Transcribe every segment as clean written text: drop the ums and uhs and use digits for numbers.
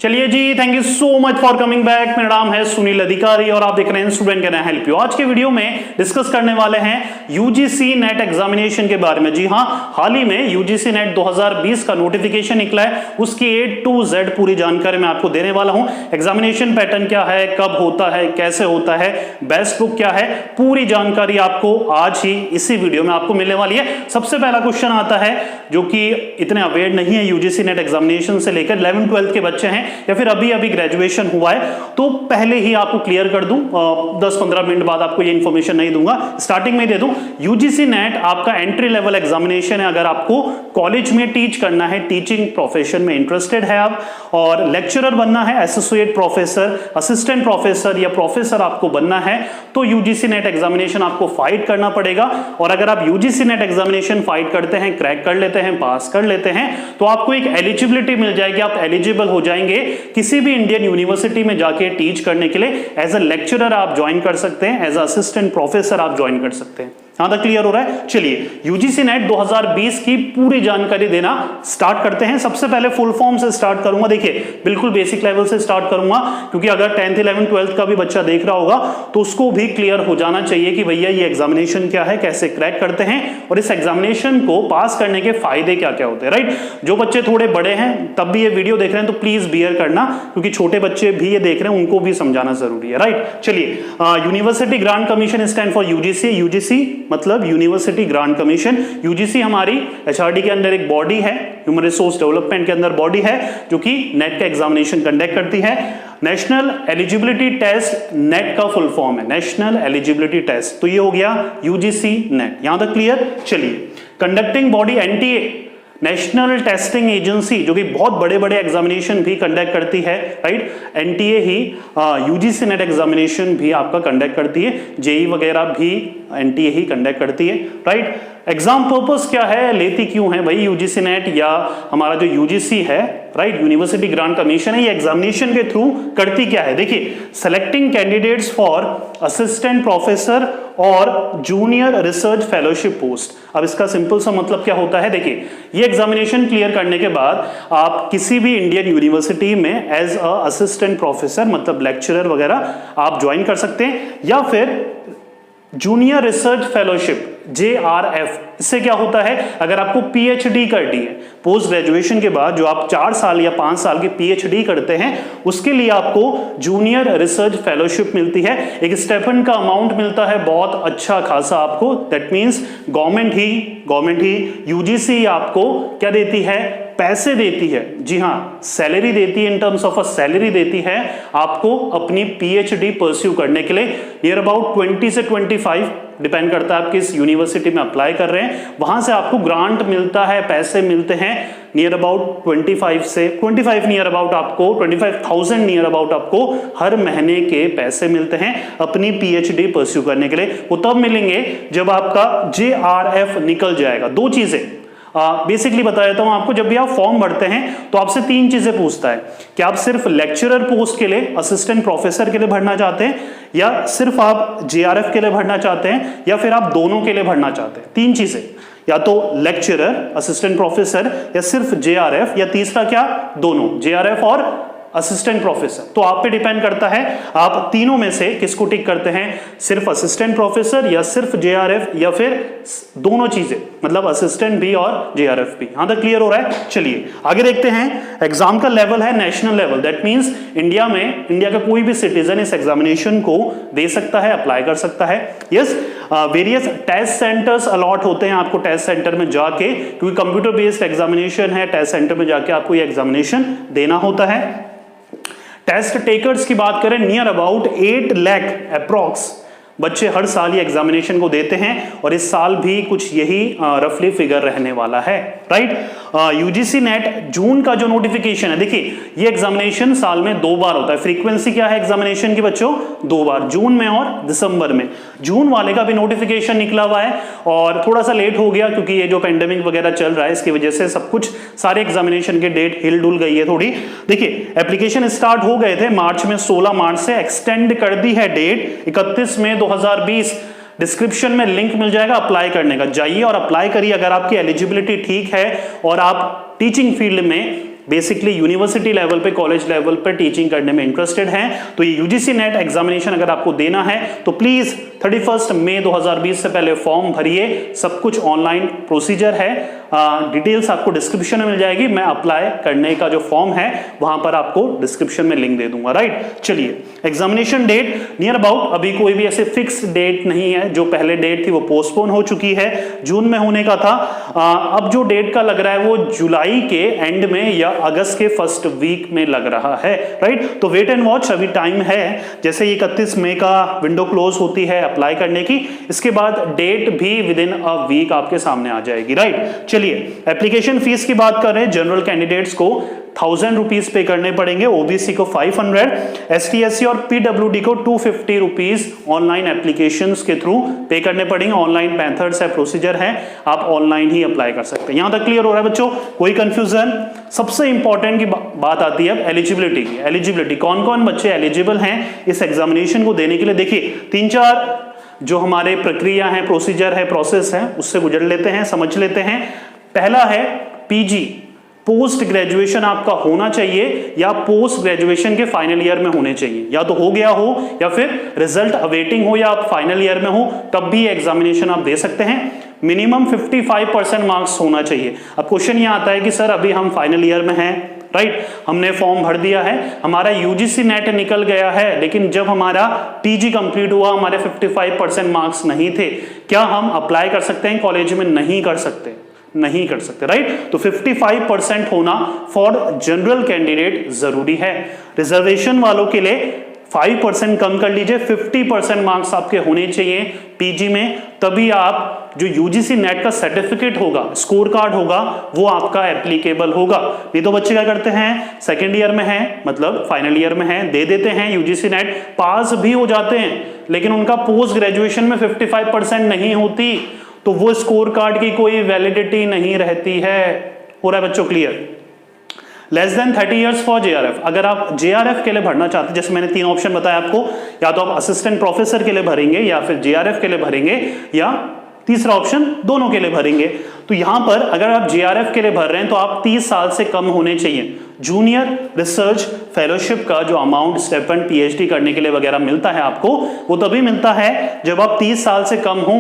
चलिए जी, thank you so much for coming back. मेरा नाम है सुनील अधिकारी और आप देख रहे हैं student can I help you. आज के वीडियो में डिस्कस करने वाले हैं यूजीसी नेट एग्जामिनेशन के बारे में। जी हां, हाल ही में यूजीसी नेट 2020 का नोटिफिकेशन निकला है, उसकी A to Z पूरी जानकारी मैं आपको देने वाला हूं। एग्जामिनेशन पैटर्न क्या है, कब होता है, कैसे होता है, बेस्ट बुक क्या है, पूरी जानकारी आपको आज ही इसी वीडियो में आपको मिलने वाली है। सबसे पहला क्वेश्चन आता है जो कि इतने अवेयर नहीं है यूजीसी नेट एग्जामिनेशन से लेकर 11-12 के बच्चे हैं या फिर अभी अभी ग्रेजुएशन हुआ है, तो पहले ही आपको क्लियर कर दूं, 10-15 मिनट बाद आपको ये इंफॉर्मेशन नहीं दूंगा, स्टार्टिंग में दे दूं। यूजीसी नेट आपका एंट्री लेवल एग्जामिनेशन है। अगर आपको कॉलेज में टीच करना है, टीचिंग प्रोफेशन में इंटरेस्टेड है आप और लेक्चरर बनना है, एसोसिएट प्रोफेसर, असिस्टेंट प्रोफेसर या प्रोफेसर आपको बनना है, तो यूजीसी नेट एग्जामिनेशन आपको फाइट करना पड़ेगा। और अगर आप यूजीसी नेट एग्जामिनेशन फाइट करते हैं, क्रैक कर लेते हैं, पास कर लेते हैं, तो आपको एक एलिजिबिलिटी मिल जाएगी, आप एलिजिबल हो जाएंगे किसी भी इंडियन यूनिवर्सिटी में जाके टीच करने के लिए। एज अ लेक्चरर आप ज्वाइन कर सकते हैं, एज अ असिस्टेंट प्रोफेसर आप ज्वाइन कर सकते हैं। यहां तक क्लियर हो रहा है? चलिए यूजीसी नेट 2020 की पूरी जानकारी देना स्टार्ट करते हैं। सबसे पहले फुल फॉर्म से स्टार्ट करूंगा। देखिए, बिल्कुल बेसिक लेवल से स्टार्ट करूंगा, क्योंकि अगर 10th 11th 12th का भी बच्चा देख रहा होगा तो उसको भी क्लियर हो जाना चाहिए कि भैया ये एग्जामिनेशन क्या है, कैसे क्रैक करते हैं और इस एग्जामिनेशन को पास करने के फायदे क्या क्या होते हैं। राइट, जो बच्चे थोड़े बड़े हैं तब भी ये वीडियो देख रहे हैं तो प्लीज बियर करना, क्योंकि छोटे बच्चे भी ये देख रहे हैं, उनको भी समझाना जरूरी है। राइट, चलिए, university grant commission stand for UGC. UGC मतलब यूनिवर्सिटी ग्रांट कमीशन। यूजीसी हमारी एचआरडी के अंदर एक बॉडी है, ह्यूमन रिसोर्स डेवलपमेंट के अंदर बॉडी है, जो कि नेट का एग्जामिनेशन कंडक्ट करती है। नेशनल एलिजिबिलिटी टेस्ट नेट का फुल फॉर्म है, नेशनल एलिजिबिलिटी टेस्ट। तो ये हो गया यूजीसी नेट। यहां तक क्लियर? चलिए, conducting body NTA, national testing agency, जो कि बहुत बड़े बड़े एग्जामिनेशन भी कंडक्ट करती है। राइट, एनटीए ही यूजीसी नेट एग्जामिनेशन भी आपका कंडक्ट करती है, जेई वगैरह भी एनटीए ही कंडक्ट करती है। राइट, एग्जाम पर्पस क्या है, लेती क्यों है भाई यूजीसी नेट या हमारा जो यूजीसी है, राइट, यूनिवर्सिटी ग्रांट कमीशन है, ये एग्जामिनेशन के थ्रू करती क्या है? देखिए, selecting candidates for assistant professor और जूनियर रिसर्च फेलोशिप पोस्ट। अब इसका सिंपल सा मतलब क्या होता है? देखिए, ये एग्जामिनेशन क्लियर करने के बाद आप किसी भी इंडियन यूनिवर्सिटी में एज अ असिस्टेंट प्रोफेसर मतलब लेक्चरर वगैरह आप ज्वाइन कर सकते हैं, या फिर जूनियर रिसर्च फेलोशिप JRF। इससे क्या होता है, अगर आपको पीएचडी करनी है पोस्ट ग्रेजुएशन के बाद, जो आप 4 साल या 5 साल की पीएचडी करते हैं, उसके लिए आपको जूनियर रिसर्च फेलोशिप मिलती है। एक स्टेपन का अमाउंट मिलता है बहुत अच्छा खासा आपको। That means government he UGC आपको क्या देती है, पैसे देती है। जी हां, सैलरी देती है, in terms of a salary देती है आपको अपनी पीएचडी परस्यू करने के लिए। नियर अबाउट 20 से 25 डिपेंड करता है आप किस यूनिवर्सिटी में अप्लाई कर रहे हैं, वहां से आपको ग्रांट मिलता है, पैसे मिलते हैं। नियर अबाउट 25 नियर अबाउट आपको 25,000 नियर अबाउट आपको हर महीने के पैसे मिलते हैं अपनी पीएचडी परस्यू करने के लिए। वो तब मिलेंगे जब आपका JRF निकल जाएगा। 2 चीजें बेसिकली बता देता हूं आपको। जब भी आप फॉर्म भरते हैं तो आपसे 3 चीजें पूछता है कि आप सिर्फ लेक्चरर पोस्ट के लिए, असिस्टेंट प्रोफेसर के लिए भरना चाहते हैं, या सिर्फ आप JRF के लिए भरना चाहते हैं, या फिर आप दोनों के लिए भरना चाहते हैं। 3 चीजें, या तो लेक्चरर, असिस्टेंट प्रोफेसर, या सिर्फ JRF, या तीसरा क्या, दोनों, JRF और असिस्टेंट प्रोफेसर। तो आप पे डिपेंड करता है आप तीनों में से किसको टिक करते हैं, सिर्फ असिस्टेंट प्रोफेसर या सिर्फ JRF या फिर दोनों चीजें, मतलब असिस्टेंट भी और JRF भी। यहां तक क्लियर हो रहा है? चलिए आगे देखते हैं। एग्जाम का लेवल है national level. That means India का कोई भी सिटीजन इस एग्जामिनेशन को दे सकता है, अप्लाई कर सकता है। Yes, various test centres allot होते हैं आपको टेस्ट सेंटर में जाके, क्योंकि कंप्यूटर बेस्ड एग्जामिनेशन है, टेस्ट सेंटर में जाके आपको ये एग्जामिनेशन देना होता है। टेस्ट टेकर्स की बात करें, नियर अबाउट 8 लाख अप्रॉक्स बच्चे हर साल ये एग्जामिनेशन को देते हैं, और इस साल भी कुछ यही रफली फिगर रहने वाला है। राइट, यूजीसी नेट जून का जो नोटिफिकेशन है, देखिए ये एग्जामिनेशन साल में 2 बार होता है। फ्रीक्वेंसी क्या है एग्जामिनेशन की बच्चों? 2 बार, जून में और दिसंबर में। जून वाले का भी नोटिफिकेशन निकला हुआ है और थोड़ा सा लेट हो गया, क्योंकि ये जो पेंडेमिक वगैरह चल रहा है इसकी वजह से सब कुछ, सारे एग्जामिनेशन की डेट हिल डुल गई है थोड़ी। देखिए एप्लीकेशन स्टार्ट हो गए थे मार्च में, 16 मार्च से एक्सटेंड कर दी है डेट 31 मई 2020। डिस्क्रिप्शन में लिंक मिल जाएगा अप्लाई करने का, जाइए और अप्लाई करिए। अगर आपकी एलिजिबिलिटी ठीक है और आप टीचिंग फील्ड में बेसिकली यूनिवर्सिटी लेवल पे, कॉलेज लेवल पे टीचिंग करने में इंटरेस्टेड हैं, तो ये यूजीसी नेट एग्जामिनेशन अगर आपको देना है तो प्लीज 31 मई 2020 से पहले फॉर्म भरिए। सब कुछ ऑनलाइन प्रोसीजर है, डिटेल्स आपको डिस्क्रिप्शन में मिल जाएगी। मैं अप्लाई करने का जो फॉर्म है वहां पर आपको डिस्क्रिप्शन में लिंक दे दूंगा, राइट। चलिए, एग्जामिनेशन डेट नियर अबाउट, अभी कोई भी ऐसे फिक्स डेट नहीं है। जो पहले डेट थी वो पोस्टपोन हो चुकी है, जून में होने का था। अब जो डेट का लग रहा है वो जुलाई के एंड में या अगस्त के फर्स्ट वीक में लग रहा है, राइट। तो वेट एंड वॉच, अभी टाइम है। जैसे 31 मई का विंडो क्लोज होती है अप्लाई करने की, इसके बाद डेट भी विद इन अ वीक आपके सामने आ जाएगी, राइट। चलिए, एप्लीकेशन फीस की बात कर रहे हैं। जनरल कैंडिडेट्स को 1000 रुपीज पे करने पड़ेंगे, ओबीसी को 500, एसटी एससी और पीडब्ल्यूडी को 250 रुपीज ऑनलाइन एप्लीकेशंस के थ्रू पे करने पड़ेंगे। ऑनलाइन मेथड्स है, प्रोसीजर है, आप ऑनलाइन ही अप्लाई कर सकते हैं। यहां तक क्लियर हो रहा है बच्चों? कोई कंफ्यूजन? सबसे इंपॉर्टेंट की बात आती है अब एलिजिबिलिटी की। एलिजिबिलिटी, कौन कौन बच्चे एलिजिबल हैं इस एग्जामिनेशन को देने के लिए? देखिए, 3-4 जो हमारे प्रक्रिया है, प्रोसीजर है, प्रोसेस है, उससे गुजर लेते हैं, समझ लेते हैं। पहला है पीजी, पोस्ट ग्रेजुएशन आपका होना चाहिए या पोस्ट ग्रेजुएशन के फाइनल ईयर में होने चाहिए। या तो हो गया हो या फिर रिजल्ट अवेटिंग हो या आप फाइनल ईयर में हो, तब भी एग्जामिनेशन आप दे सकते हैं। मिनिमम 55% मार्क्स होना चाहिए। अब क्वेश्चन ये आता है कि सर अभी हम फाइनल ईयर में हैं, राइट, हमने फॉर्म भर दिया है, हमारा यूजीसी नेट निकल गया है, लेकिन जब हमारा पीजी कंप्लीट हुआ हमारे 55% मार्क्स नहीं थे, क्या हम अप्लाई कर सकते हैं कॉलेज में? नहीं कर सकते, नहीं कर सकते, राइट। तो 55% होना फॉर जनरल कैंडिडेट जरूरी है। रिजर्वेशन वालों के लिए 5% कम कर लीजिए, 50% मार्क्स आपके होने चाहिए पीजी में, तभी आप जो यूजीसी नेट का सर्टिफिकेट होगा, स्कोर कार्ड होगा, वो आपका एप्लीकेबल होगा। नहीं तो बच्चे क्या करते हैं, सेकेंड ईयर में है, मतलब फाइनल ईयर में है, दे देते हैं यूजीसी नेट, पास भी हो जाते हैं, लेकिन उनका पोस्ट ग्रेजुएशन में 55% नहीं होती, तो वो स्कोर कार्ड की कोई वैलिडिटी नहीं रहती है। हो रहा है बच्चों clear? Less than 30 years for JRF. अगर आप जेआरएफ के लिए भरना चाहते हैं, जैसे मैंने 3 ऑप्शन बताया आपको, या तो आप असिस्टेंट प्रोफेसर के लिए भरेंगे या फिर जेआरएफ के लिए भरेंगे, या तीसरा ऑप्शन दोनों के लिए भरेंगे। तो यहां पर अगर आप जेआरएफ के लिए भर रहे हैं तो आप 30 साल से कम होने चाहिए। जूनियर रिसर्च फेलोशिप का जो अमाउंट स्टेपेंड पीएचडी करने के लिए वगैरह मिलता है आपको, वो तभी मिलता है जब आप 30 साल से कम हो।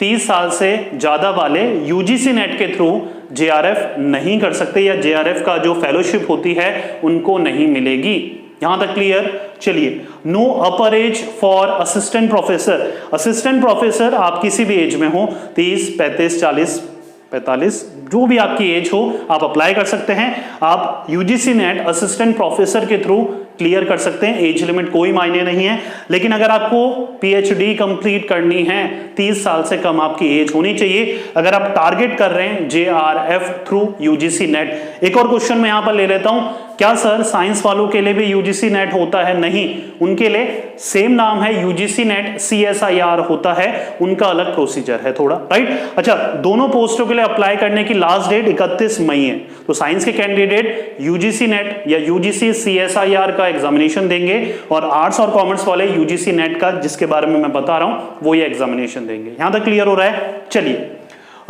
30 साल से ज्यादा वाले यूजीसी नेट के थ्रू जेआरएफ नहीं कर सकते, या जेआरएफ का जो फेलोशिप होती है उनको नहीं मिलेगी। यहां तक क्लियर? चलिए, no upper age for assistant professor. Assistant professor आप किसी भी एज में हो, 30, 35, 40, 45, जो भी आपकी एज हो, आप अप्लाई कर सकते हैं। आप यूजीसी नेट असिस्टेंट प्रोफेसर के थ्रू क्लियर कर सकते हैं, एज लिमिट कोई मायने नहीं है। लेकिन अगर आपको पीएचडी कंप्लीट करनी है, 30 साल से कम आपकी एज होनी चाहिए, अगर आप टारगेट कर रहे हैं जेआरएफ थ्रू यूजीसी नेट। एक और क्वेश्चन मैं यहां पर ले लेता हूं, क्या सर साइंस वालों के लिए भी यूजीसी नेट होता है? नहीं, उनके लिए सेम नाम है यूजीसी नेट, सीएसआईआर होता है, उनका अलग प्रोसीजर है थोड़ा, राइट। अच्छा, दोनों पोस्टों के लिए अप्लाई करने की लास्ट डेट 31 मई है। तो साइंस के कैंडिडेट यूजीसी नेट या यूजीसी सीएसआईआर का एग्जामिनेशन देंगे, और आर्ट्स और कॉमर्स वाले यूजीसी नेट का, जिसके बारे में मैं बता रहा हूं, वो ये एग्जामिनेशन देंगे। यहां तक क्लियर हो रहा है? चलिए,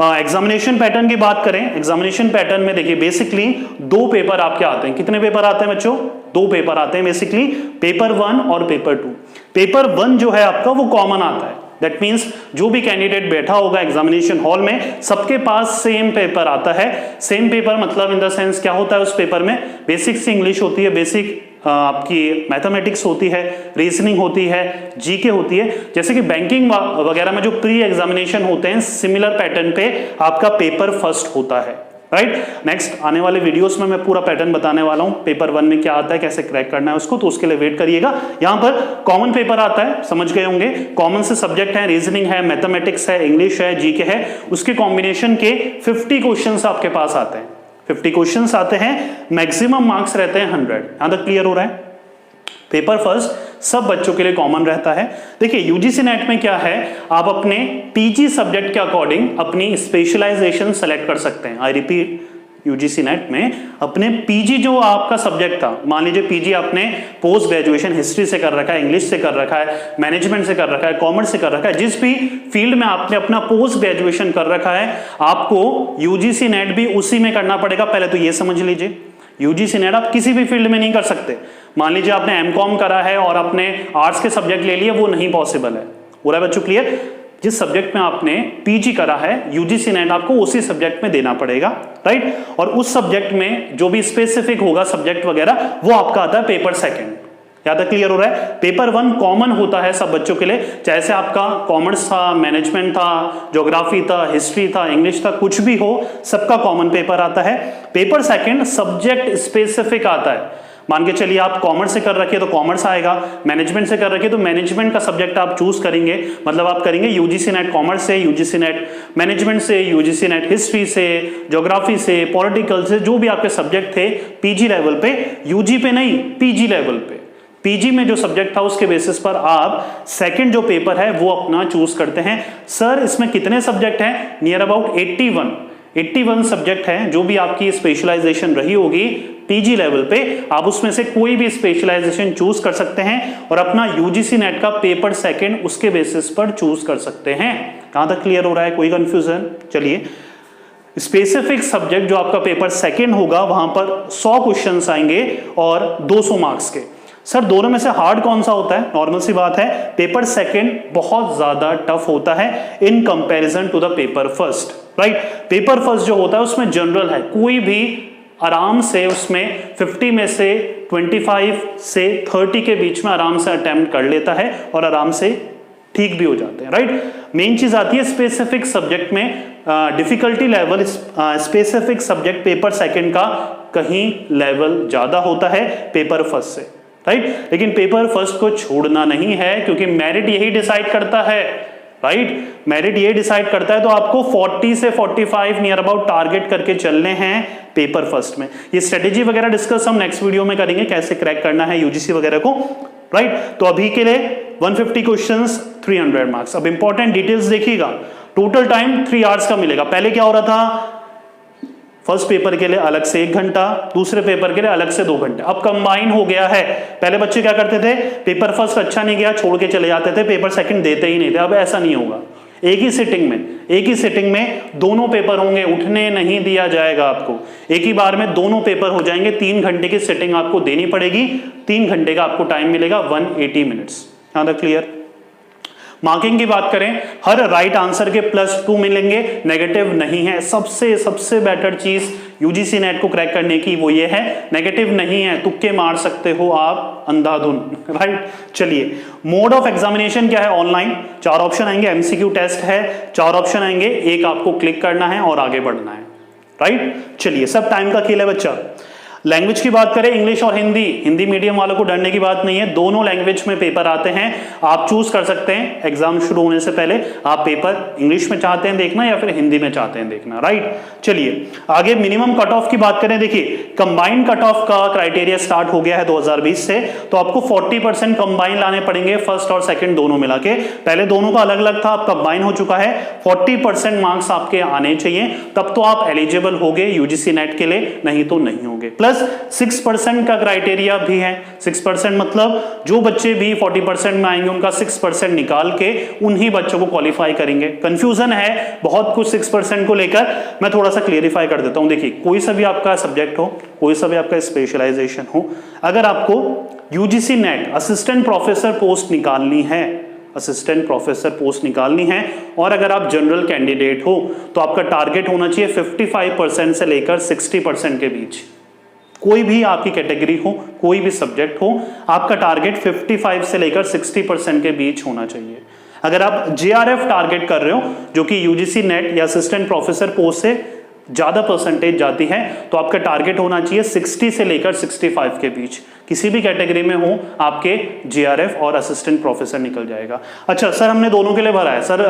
एग्जामिनेशन पैटर्न की बात करें। एग्जामिनेशन पैटर्न में देखिए बेसिकली 2 पेपर आपके आते हैं। कितने पेपर आते हैं बच्चों? 2 पेपर आते हैं बेसिकली, पेपर 1 और पेपर 2। पेपर 1 जो है आपका वो कॉमन आता है, दैट मीन्स जो भी कैंडिडेट बैठा होगा एग्जामिनेशन हॉल में, सबके पास सेम पेपर आता है। सेम पेपर मतलब इन द सेंस क्या होता है उस पेपर में? बेसिक सी इंग्लिश होती है, बेसिक आपकी मैथमेटिक्स होती है, रीजनिंग होती है, जीके होती है। जैसे कि बैंकिंग वगैरह में जो प्री एग्जामिनेशन होते हैं, सिमिलर पैटर्न पे आपका पेपर फर्स्ट होता है, राइट। नेक्स्ट आने वाले वीडियोस में मैं पूरा पैटर्न बताने वाला हूं, पेपर 1 में क्या आता है, कैसे क्रैक करना है उसको, तो उसके लिए वेट करिएगा। यहां पर कॉमन पेपर आता है, समझ गए होंगे। कॉमन से सब्जेक्ट है, रीजनिंग है, मैथमेटिक्स है, इंग्लिश है, जीके है, उसके कॉम्बिनेशन के 50 क्वेश्चंस आपके पास आते हैं। 50 क्वेश्चंस आते हैं, मैक्सिमम मार्क्स रहते हैं 100। यहां तक क्लियर हो रहा है? पेपर फर्स्ट सब बच्चों के लिए कॉमन रहता है। देखिए यूजीसी नेट में क्या है, आप अपने पीजी सब्जेक्ट के अकॉर्डिंग अपनी स्पेशलाइजेशन सेलेक्ट कर सकते हैं। आई रिपीट, यूजीसी नेट में अपने पीजी जो आपका सब्जेक्ट था, मान लीजिए पीजी आपने पोस्ट ग्रेजुएशन हिस्ट्री से कर रखा है, इंग्लिश से कर रखा है, मैनेजमेंट से कर रखा है, कॉमर्स से कर रखा है, जिस भी फील्ड में आपने अपना पोस्ट ग्रेजुएशन कर रखा है, आपको यूजीसी नेट भी उसी में करना पड़ेगा। पहले तो ये समझ लीजिए, यूजीसी नेट आप किसी भी फील्ड में नहीं कर सकते। मान लीजिए आपने एमकॉम करा है और आपने आर्ट्स के सब्जेक्ट ले लिए, वो नहीं पॉसिबल है। हो रहा है बच्चों क्लियर? जिस सब्जेक्ट में आपने पीजी करा है, यूजीसी नेट आपको उसी सब्जेक्ट में देना पड़ेगा, राइट। और उस सब्जेक्ट में जो भी स्पेसिफिक होगा सब्जेक्ट वगैरह, वो आपका आता है पेपर सेकंड। याद क्लियर हो रहा है? पेपर 1 कॉमन होता है सब बच्चों के लिए, चाहे से आपका कॉमर्स था, मैनेजमेंट था, ज्योग्राफी था, हिस्ट्री था, इंग्लिश था, कुछ भी हो, सबका कॉमन पेपर आता है। पेपर सेकंड सब्जेक्ट स्पेसिफिक आता है। मान के चलिए आप कॉमर्स से कर रखिए तो कॉमर्स आएगा, मैनेजमेंट से कर रखिए तो मैनेजमेंट का सब्जेक्ट आप चूज करेंगे, मतलब आप करेंगे यूजीसी नेट कॉमर्स से, यूजीसी नेट मैनेजमेंट से, यूजीसी नेट हिस्ट्री से, ज्योग्राफी से, पॉलिटिकल से, जो भी आपके सब्जेक्ट थे पीजी लेवल पे, यूजी पे नहीं, पीजी लेवल पे, पीजी में जो सब्जेक्ट था उसके बेसिस पर आप सेकंड जो पेपर है वो अपना चूज करते हैं। सर इसमें कितने सब्जेक्ट हैं? नियर अबाउट 81 सब्जेक्ट हैं। जो भी आपकी स्पेशलाइजेशन रही होगी पीजी लेवल पे, आप उसमें से कोई भी स्पेशलाइजेशन चूज कर सकते हैं और अपना यूजीसी नेट का पेपर सेकंड उसके बेसिस पर चूज कर सकते हैं। कहां तक क्लियर हो रहा है? कोई कंफ्यूजन? चलिए, स्पेसिफिक सब्जेक्ट जो आपका पेपर सेकंड होगा वहां पर 100 क्वेश्चंस आएंगे और 200 मार्क्स के। सर दोनों में से हार्ड कौन सा होता है? नॉर्मल सी बात है, पेपर सेकंड बहुत ज्यादा टफ होता है in comparison to the paper first, right. Paper first जो होता है उसमें जनरल है, कोई भी आराम से उसमें 50 में से 25 से 30 के बीच में आराम से अटेम्प्ट कर लेता है और आराम से ठीक भी हो जाते हैं, राइट। मेन चीज आती है स्पेसिफिक सब्जेक्ट में difficulty level, specific subject paper second का कहीं लेवल ज्यादा होता है पेपर फर्स्ट से, राइट। लेकिन पेपर फर्स्ट को छोड़ना नहीं है क्योंकि मेरिट यही डिसाइड करता है, राइट। मेरिट ये डिसाइड करता है, तो आपको 40 से 45 नियर अबाउट टारगेट करके चलने हैं पेपर फर्स्ट में। ये स्ट्रेटेजी वगैरह डिस्कस हम नेक्स्ट वीडियो में करेंगे, कैसे क्रैक करना है यूजीसी वगैरह को, राइट। तो अभी के लिए 150 क्वेश्चंस 300 मार्क्स। अब इंपॉर्टेंट डिटेल्स देखिएगा। टोटल टाइम 3 आवर्स का मिलेगा। पहले क्या हो रहा था, फर्स्ट पेपर के लिए अलग से 1 घंटा, दूसरे पेपर के लिए अलग से 2 घंटे। अब कंबाइन हो गया है। पहले बच्चे क्या करते थे, पेपर फर्स्ट अच्छा नहीं गया छोड़ के चले जाते थे, पेपर सेकंड देते ही नहीं थे। अब ऐसा नहीं होगा, एक ही सिटिंग में दोनों पेपर होंगे, उठने नहीं दिया जाएगा आपको। एक ही बार में दोनों पेपर हो जाएंगे। 3 घंटे की सिटिंग आपको देनी पड़ेगी, 3 घंटे का आपको टाइम मिलेगा, 180 मिनट्स। यहां तक क्लियर? मार्किंग की बात करें, हर राइट आंसर के +2 मिलेंगे, नेगेटिव नहीं है। सबसे बेटर चीज यूजीसी नेट को क्रैक करने की वो ये है, नेगेटिव नहीं है, तुक्के मार सकते हो आप अंधाधुन, राइट। चलिए, मोड ऑफ एग्जामिनेशन क्या है? ऑनलाइन। 4 ऑप्शन आएंगे, एमसीक्यू टेस्ट है, 4 ऑप्शन आएंगे, एक आपको क्लिक करना है और आगे बढ़ना है, राइट। चलिए, सब टाइम का खेल है बच्चा। लैंग्वेज की बात करें, इंग्लिश और हिंदी मीडियम वालों को डरने की बात नहीं है, दोनों लैंग्वेज में पेपर आते हैं। आप चूज कर सकते हैं एग्जाम शुरू होने से पहले, आप पेपर इंग्लिश में चाहते हैं देखना या फिर हिंदी में चाहते हैं देखना, राइट। चलिए आगे, मिनिमम कट ऑफ की बात करें। देखिए, कंबाइंड कट ऑफ का क्राइटेरिया स्टार्ट हो गया है 2020 से, तो आपको 40% कंबाइन लाने पड़ेंगे, फर्स्ट और सेकंड दोनों मिला के। पहले दोनों का अलग अलग था, अब कंबाइन हो चुका है। 40% मार्क्स आपके आने चाहिए, तब तो आप एलिजिबल होगे यूजीसी नेट के लिए, नहीं तो नहीं होंगे। प्लस 6% का क्राइटेरिया भी है। 6% मतलब जो बच्चे भी 40% में आएंगे उनका 6% निकाल के उन्हीं बच्चों को क्वालिफाई करेंगे। कंफ्यूजन है बहुत कुछ 6% को लेकर, मैं थोड़ा सा क्लियरिफाई कर देता हूं। देखिए, कोई सा भी आपका सब्जेक्ट हो, कोई सा भी आपका स्पेशलाइजेशन हो, अगर आपको UGC net assistant professor post निकालनी है, असिस्टेंट प्रोफेसर पोस्ट निकालनी है, और अगर आप जनरल कैंडिडेट हो तो आपका टारगेट होना चाहिए 55% से लेकर 60% के बीच। कोई भी आपकी कैटेगरी हो, कोई भी सब्जेक्ट हो, आपका टारगेट 55 से लेकर 60% के बीच होना चाहिए। अगर आप जेआरएफ टारगेट कर रहे हो, जो कि यूजीसी नेट या असिस्टेंट प्रोफेसर पोस्ट से ज्यादा परसेंटेज जाती है, तो आपका टारगेट होना चाहिए 60 से लेकर 65 के बीच। किसी भी कैटेगरी में हो, आपके जेआरएफ और असिस्टेंट प्रोफेसर निकल जाएगा। अच्छा सर, हमने दोनों के लिए भरा है सर,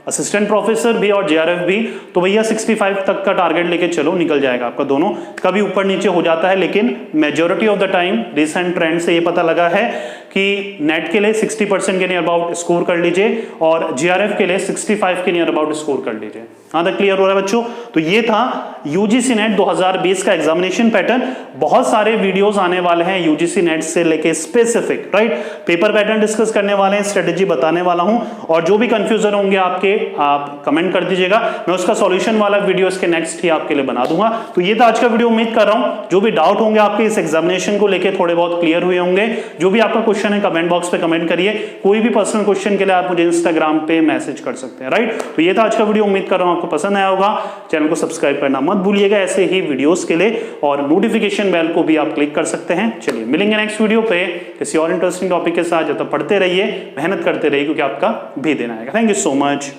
असिस्टेंट प्रोफेसर भी और जेआरएफ भी, तो भैया 65 तक का टारगेट लेके चलो, निकल जाएगा आपका दोनों। कभी ऊपर नीचे हो जाता है, लेकिन majority of the time recent trend से ये पता लगा है कि नेट के लिए 60% के नियर अबाउट स्कोर कर लीजिए और जीआरएफ के लिए 65 के नियर अबाउट स्कोर कर लीजिए। हाँ तक क्लियर हो रहा है बच्चों? तो ये था यूजीसी नेट 2020 का एग्जामिनेशन पैटर्न। बहुत सारे वीडियोस आने वाले हैं यूजीसी नेट से लेके specific, right? Paper pattern discuss करने वाले हैं, स्ट्रेटेजी बताने वाला हूं, और जो भी कंफ्यूजन होंगे आपके, आप कमेंट कर दीजिएगा, मैं उसका सॉल्यूशन वाला वीडियो इसके नेक्स्ट ही आपके लिए बना दूंगा। तो ये था आज का वीडियो। उम्मीद कर रहा हूं जो भी डाउट होंगे आपके इस एग्जामिनेशन को लेके थोड़े बहुत क्लियर हुए होंगे। जो भी आपका क्वेश्चन है कमेंट बॉक्स पे कमेंट करिए। कोई भी पर्सनल क्वेश्चन के लिए आप मुझे इंस्टाग्राम पे मैसेज कर सकते हैं, राइट? तो ये था आज का वीडियो। उम्मीद कर रहा हूं आपको पसंद आया होगा। चैनल को सब्सक्राइब करना मत भूलिएगा ऐसे ही वीडियोस के लिए, और नोटिफिकेशन बेल को भी आप क्लिक कर सकते हैं। चलिए मिलेंगे नेक्स्ट वीडियो पे किसी और इंटरेस्टिंग टॉपिक के साथ। जब तक पढ़ते रहिए, मेहनत करते रहिए, क्योंकि आपका भी दिन आएगा। Thank you so much.